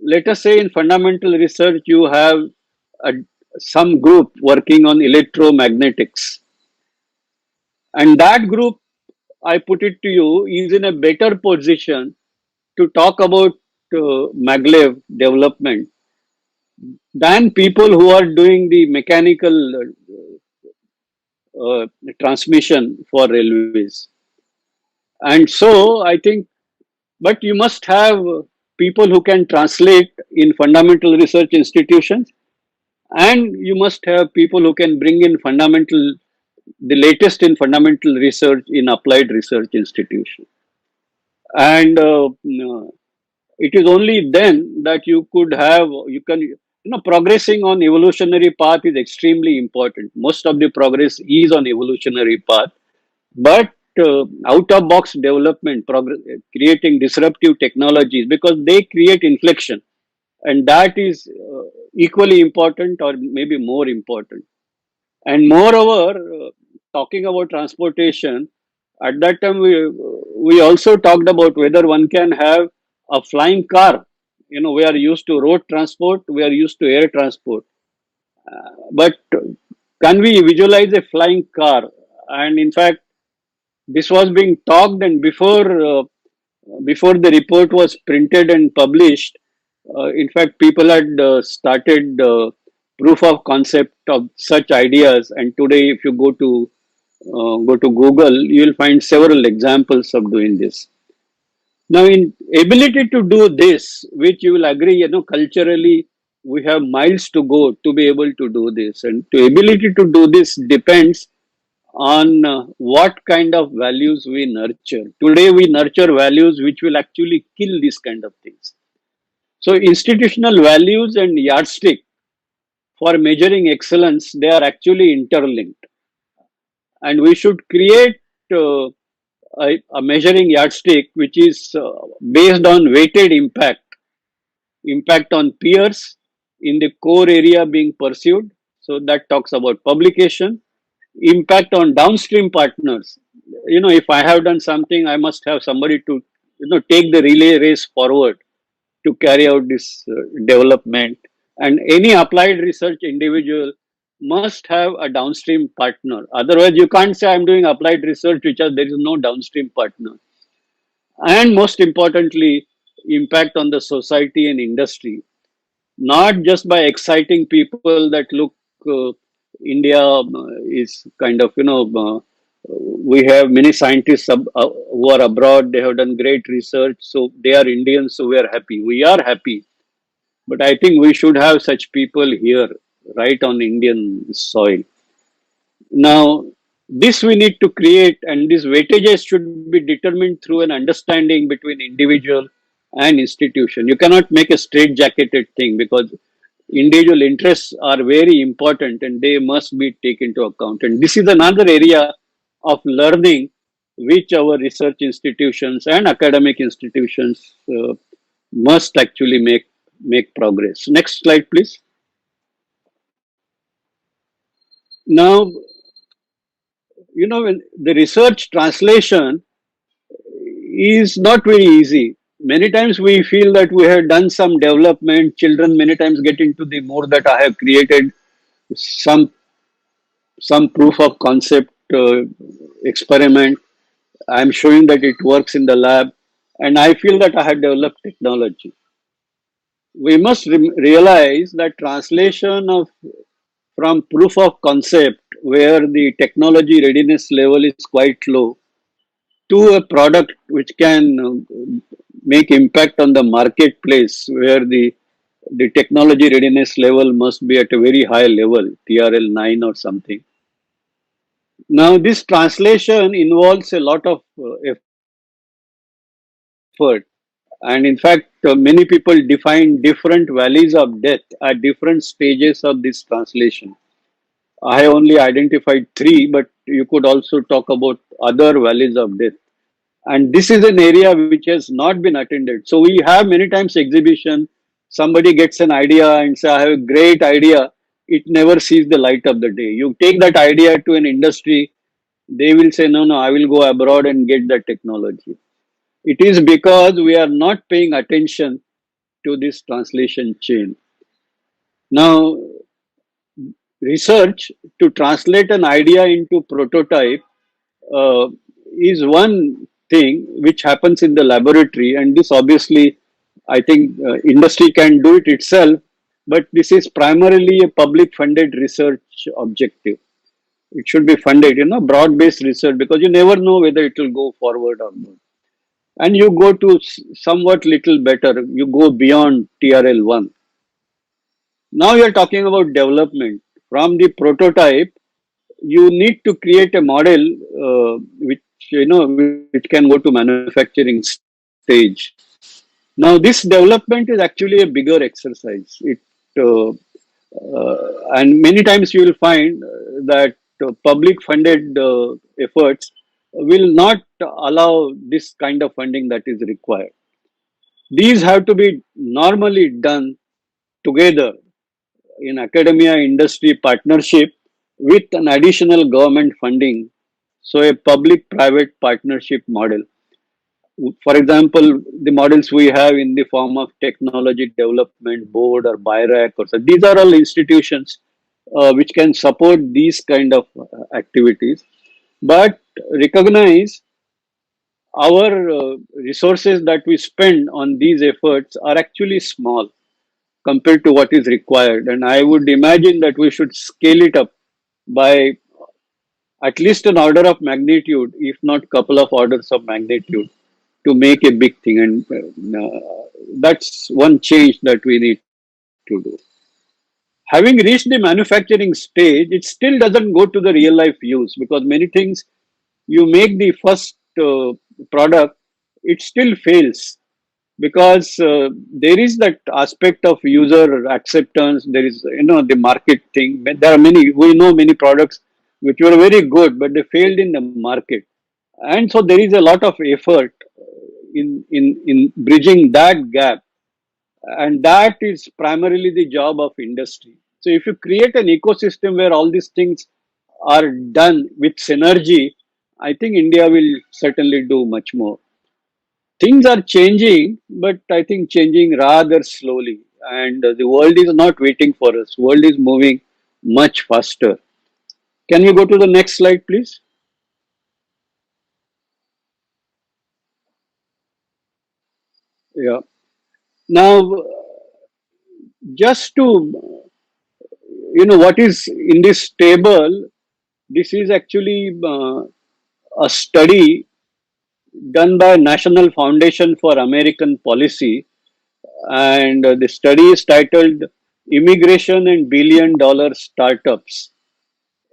let us say in fundamental research, you have a, some group working on electromagnetics. And that group, I put it to you, is in a better position to talk about maglev development than people who are doing the mechanical transmission for railways. And so I think, but you must have people who can translate in fundamental research institutions, and you must have people who can bring in the latest in fundamental research in applied research institutions. And it is only then that you can, progressing on evolutionary path is extremely important. Most of the progress is on evolutionary path, but out of box development, creating disruptive technologies, because they create inflection, and that is equally important or maybe more important. And moreover, talking about transportation, at that time we also talked about whether one can have a flying car. We are used to road transport, we are used to air transport, but can we visualize a flying car? And in fact, this was being talked, and before the report was printed and published, in fact, people had started proof of concept of such ideas. And today, if you go to Google, you will find several examples of doing this. Now, in ability to do this, which you will agree, culturally, we have miles to go to be able to do this, and to ability to do this depends on what kind of values we nurture. Today, we nurture values which will actually kill these kind of things. So, institutional values and yardstick for measuring excellence, they are actually interlinked, and we should create a measuring yardstick which is based on weighted impact on peers in the core area being pursued. So that talks about publication, impact on downstream partners. If I have done something, I must have somebody to take the relay race forward to carry out this development. And any applied research individual must have a downstream partner. Otherwise, you can't say I'm doing applied research which there is no downstream partner. And most importantly, impact on the society and industry, not just by exciting people that look, India is kind of, we have many scientists who are abroad, they have done great research, so they are Indians, so we are happy. We are happy. But I think we should have such people here, right on Indian soil. Now, this we need to create, and these weightages should be determined through an understanding between individual and institution. You cannot make a straight-jacketed thing, because individual interests are very important and they must be taken into account. And this is another area of learning which our research institutions and academic institutions must actually make progress. Next slide, please. Now, when the research translation is not very easy. Many times we feel that we have done some development. Children many times get into the mood that I have created some proof of concept experiment. I'm showing that it works in the lab, and I feel that I have developed technology. We must realize that translation of from proof of concept, where the technology readiness level is quite low, to a product which can make impact on the marketplace, where the technology readiness level must be at a very high level, TRL 9 or something. Now, this translation involves a lot of effort, And in fact, many people define different valleys of death at different stages of this translation. I have only identified three, but you could also talk about other valleys of death. And this is an area which has not been attended. So we have many times exhibition. Somebody gets an idea and say, "I have a great idea." It never sees the light of the day. You take that idea to an industry, they will say, "No, no, I will go abroad and get that technology." It is because we are not paying attention to this translation chain. Now, research to translate an idea into prototype uh, is one thing which happens in the laboratory, and this obviously, I think, industry can do it itself, but this is primarily a public funded research objective. It should be funded, broad based research, because you never know whether it will go forward or not. And you go to somewhat little better, you go beyond TRL 1. Now you're talking about development. From the prototype, you need to create a model which which can go to manufacturing stage. Now this development is actually a bigger exercise. Uh, and many times you will find that public funded efforts will not allow this kind of funding that is required. These have to be normally done together in academia industry partnership with an additional government funding. So a public private partnership model. For example, the models we have in the form of technology development board or BIRAC or so, these are all institutions which can support these kind of activities, but recognize our resources that we spend on these efforts are actually small compared to what is required. And I would imagine that we should scale it up by at least an order of magnitude, if not couple of orders of magnitude, to make a big thing. And that's one change that we need to do. Having reached the manufacturing stage, it still doesn't go to the real life use, because many things you make the first product, it still fails, because there is that aspect of user acceptance. There is the market thing. There are many, we know many products which were very good but they failed in the market, and so there is a lot of effort in bridging that gap, and that is primarily the job of industry. So if you create an ecosystem where all these things are done with synergy, I think India will certainly do much more. Things are changing, but I think changing rather slowly. And the world is not waiting for us. World is moving much faster. Can we go to the next slide, please? Yeah. Now, just to what is in this table, this is actually a study done by National Foundation for American Policy, and the study is titled "Immigration and Billion-Dollar Startups."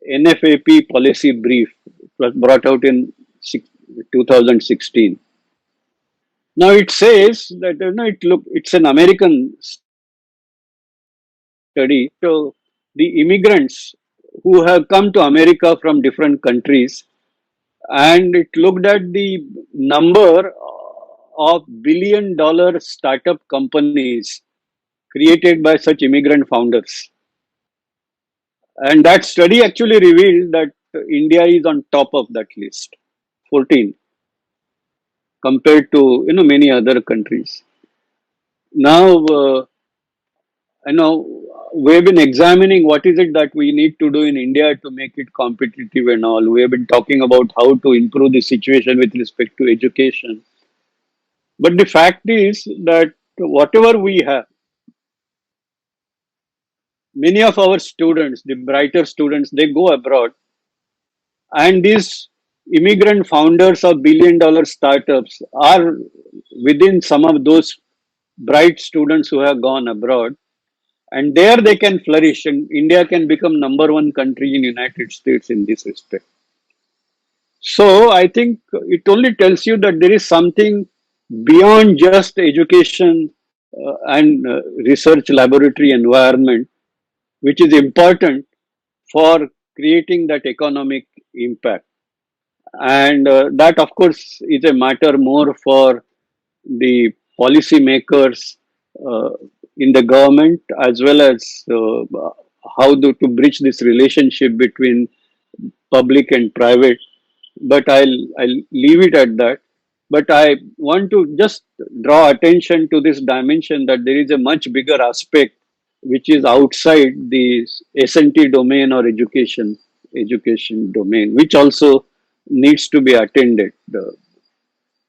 NFAP policy brief. It was brought out in 2016. Now it says that it's an American study. So the immigrants who have come to America from different countries, and it looked at the number of billion-dollar startup companies created by such immigrant founders. And that study actually revealed that India is on top of that list, 14, compared to many other countries. Now, we've been examining what is it that we need to do in India to make it competitive and all. We have been talking about how to improve the situation with respect to education. But the fact is that whatever we have, many of our students, the brighter students, they go abroad, and these immigrant founders of billion-dollar startups are within some of those bright students who have gone abroad, and there they can flourish, and India can become number one country in United States in this respect. So I think it only tells you that there is something beyond just education and research laboratory environment, which is important for creating that economic impact. And that, of course, is a matter more for the policy makers uh, in the government, as well as how to bridge this relationship between public and private. But I'll leave it at that. But I want to just draw attention to this dimension that there is a much bigger aspect which is outside the S&T domain or education domain, which also needs to be attended.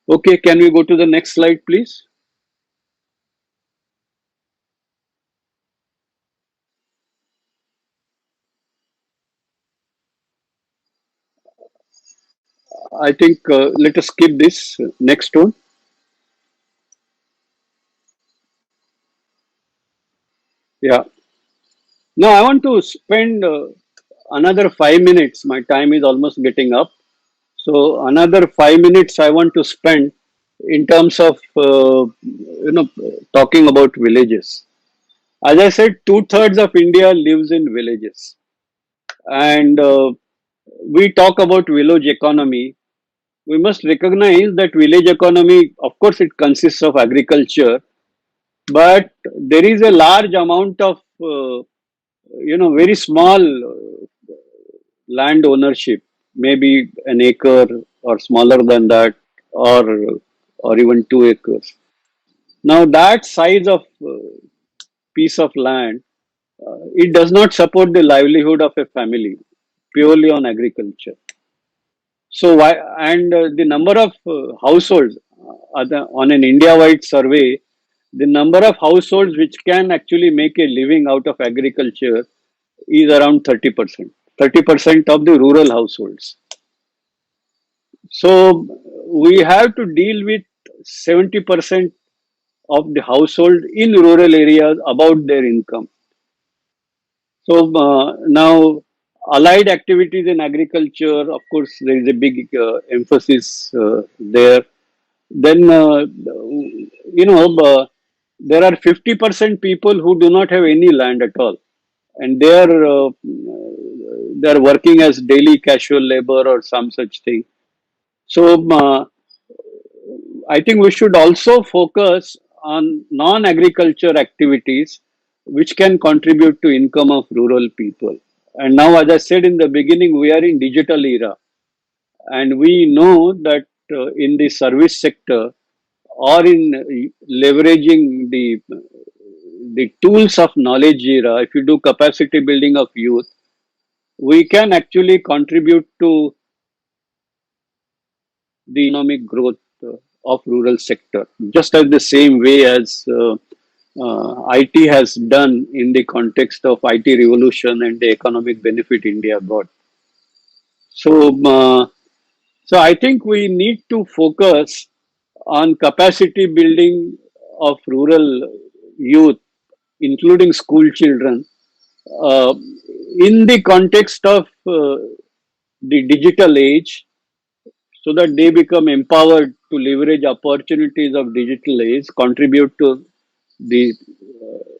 Okay, can we go to the next slide, please? I think let us skip this next one. Yeah. Now I want to spend another 5 minutes. My time is almost getting up. So another 5 minutes I want to spend in terms of talking about villages. As I said, two-thirds of India lives in villages, and we talk about village economy. We must recognize that village economy, of course, it consists of agriculture, but there is a large amount of very small land ownership, maybe an acre or smaller than that, or even 2 acres. Now that size of piece of land, it does not support the livelihood of a family purely on agriculture. So why, and the number of households on an India-wide survey, the number of households which can actually make a living out of agriculture is around 30%. 30% of the rural households. So we have to deal with 70% of the household in rural areas about their income. So now, allied activities in agriculture, of course, there is a big emphasis there. Then, there are 50% people who do not have any land at all, and they are working as daily casual labor or some such thing. So, I think we should also focus on non-agriculture activities which can contribute to income of rural people. And now, as I said in the beginning, we are in digital era, and we know that in the service sector or in leveraging the tools of knowledge era, if you do capacity building of youth, we can actually contribute to the economic growth of rural sector, just as the same way as IT has done in the context of IT revolution and the economic benefit India got. So, so I think we need to focus on capacity building of rural youth, including school children, uh, in the context of the digital age, so that they become empowered to leverage opportunities of digital age, contribute to the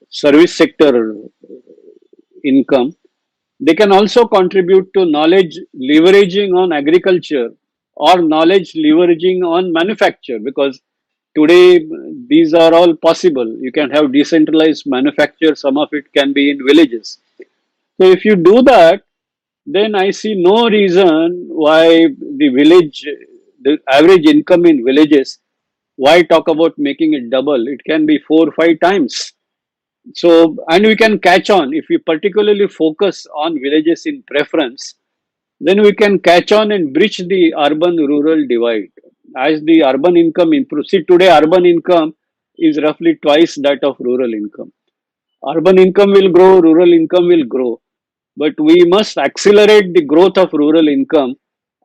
service sector income. They can also contribute to knowledge leveraging on agriculture or knowledge leveraging on manufacture, because today these are all possible. You can have decentralized manufacture, some of it can be in villages. So if you do that, then I see no reason why the average income in villages, why talk about making it double? It can be 4 or 5 times. So, and we can catch on if we particularly focus on villages in preference, then we can catch on and bridge the urban rural divide. As the urban income improves, see today urban income is roughly twice that of rural income. Urban income will grow, rural income will grow, but we must accelerate the growth of rural income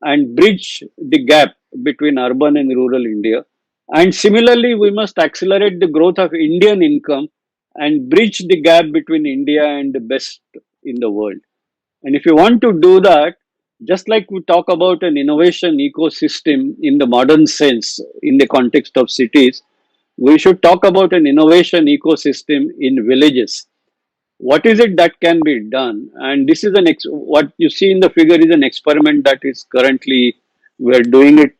and bridge the gap between urban and rural India. And similarly, we must accelerate the growth of Indian income and bridge the gap between India and the best in the world. And if you want to do that, Just like we talk about an innovation ecosystem in the modern sense, in the context of cities, we should talk about an innovation ecosystem in villages. What is it that can be done? And this is what you see in the figure is an experiment that is currently, we're doing it,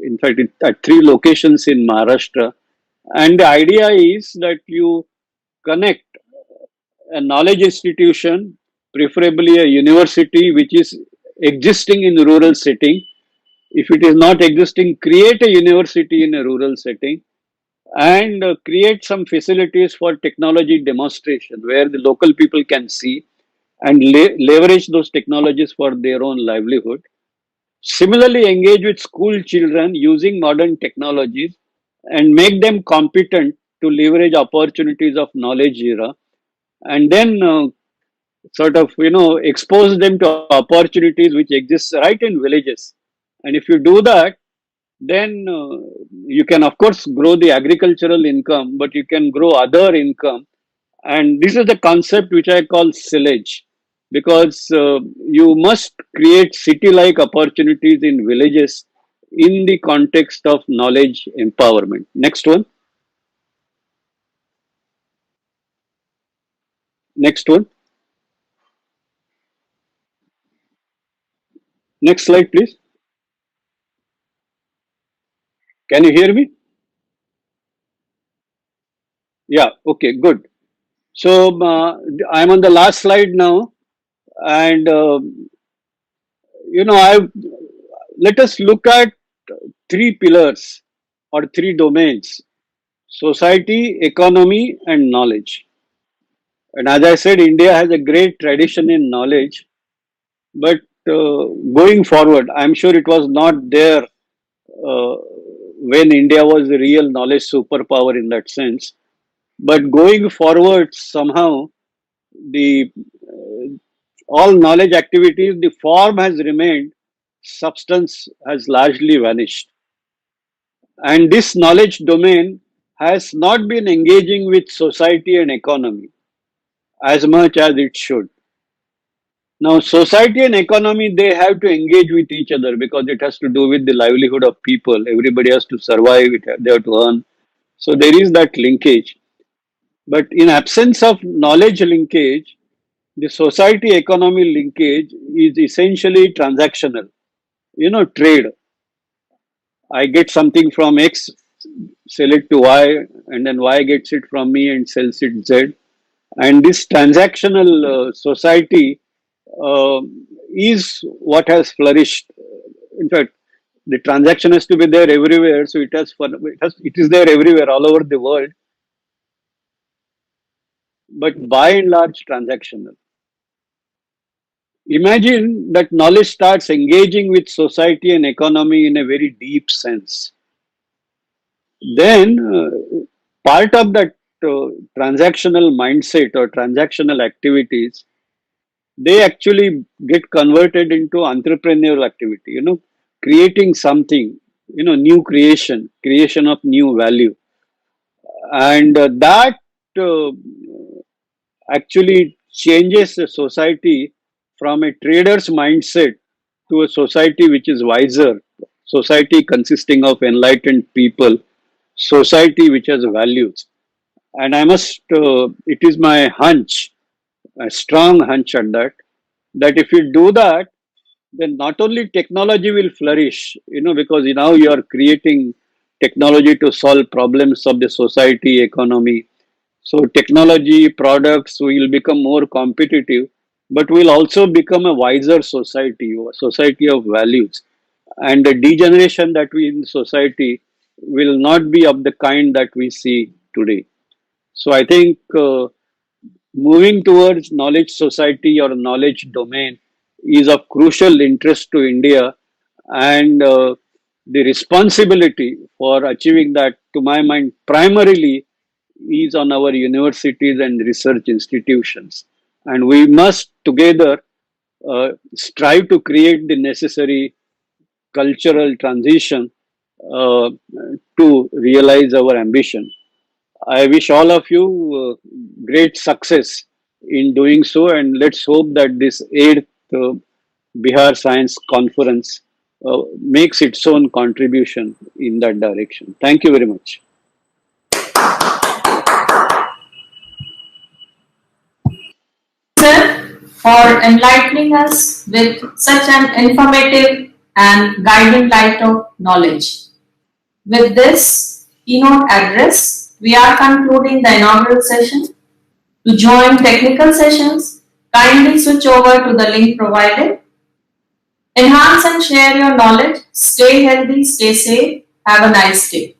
in fact, at three locations in Maharashtra. And the idea is that you connect a knowledge institution, preferably a university which is existing in rural setting. If it is not existing, create a university in a rural setting and create some facilities for technology demonstration where the local people can see and leverage those technologies for their own livelihood. Similarly, engage with school children using modern technologies and make them competent to leverage opportunities of knowledge era, and then sort of expose them to opportunities which exist right in villages. And if you do that, then you can of course grow the agricultural income, but you can grow other income. And this is the concept which I call sillage, because you must create city like opportunities in villages in the context of knowledge empowerment. Next one. Next one. Next slide, please. Can you hear me? Yeah, okay, good. So I'm on the last slide now, and I let us look at three pillars or three domains: society, economy, and knowledge. And as I said, India has a great tradition in knowledge, but going forward, I'm sure it was not there uh, when India was a real knowledge superpower in that sense. But going forward, somehow the all knowledge activities, the form has remained, substance has largely vanished. And this knowledge domain has not been engaging with society and economy as much as it should. Now, society and economy, they have to engage with each other because it has to do with the livelihood of people. Everybody has to survive, they have to earn. So there is that linkage. But in absence of knowledge linkage, the society economy linkage is essentially transactional. Trade. I get something from X, sell it to Y, and then Y gets it from me and sells it Z. And this transactional society uh, is what has flourished. In fact, the transaction has to be there everywhere, so it is there everywhere all over the world, but by and large transactional. Imagine that knowledge starts engaging with society and economy in a very deep sense. Then part of that transactional mindset or transactional activities, they actually get converted into entrepreneurial activity, creating something, new creation of new value. And that uh, actually changes the society from a trader's mindset to a society which is wiser, society consisting of enlightened people, society which has values. And it is my hunch, a strong hunch at that, that if you do that, then not only technology will flourish, because now you are creating technology to solve problems of the society, economy. So technology products will become more competitive, but will also become a wiser society, a society of values. And the degeneration that we in society will not be of the kind that we see today. So I think moving towards knowledge society or knowledge domain is of crucial interest to India, and the responsibility for achieving that, to my mind, primarily is on our universities and research institutions. And we must together strive to create the necessary cultural transition uh, to realize our ambition. I wish all of you great success in doing so, and let's hope that this eighth Bihar Science Conference makes its own contribution in that direction. Thank you very much. Sir, for enlightening us with such an informative and guiding light of knowledge. With this keynote address, we are concluding the inaugural session. To join technical sessions, kindly switch over to the link provided. Enhance and share your knowledge. Stay healthy, stay safe. Have a nice day.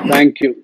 Thank you.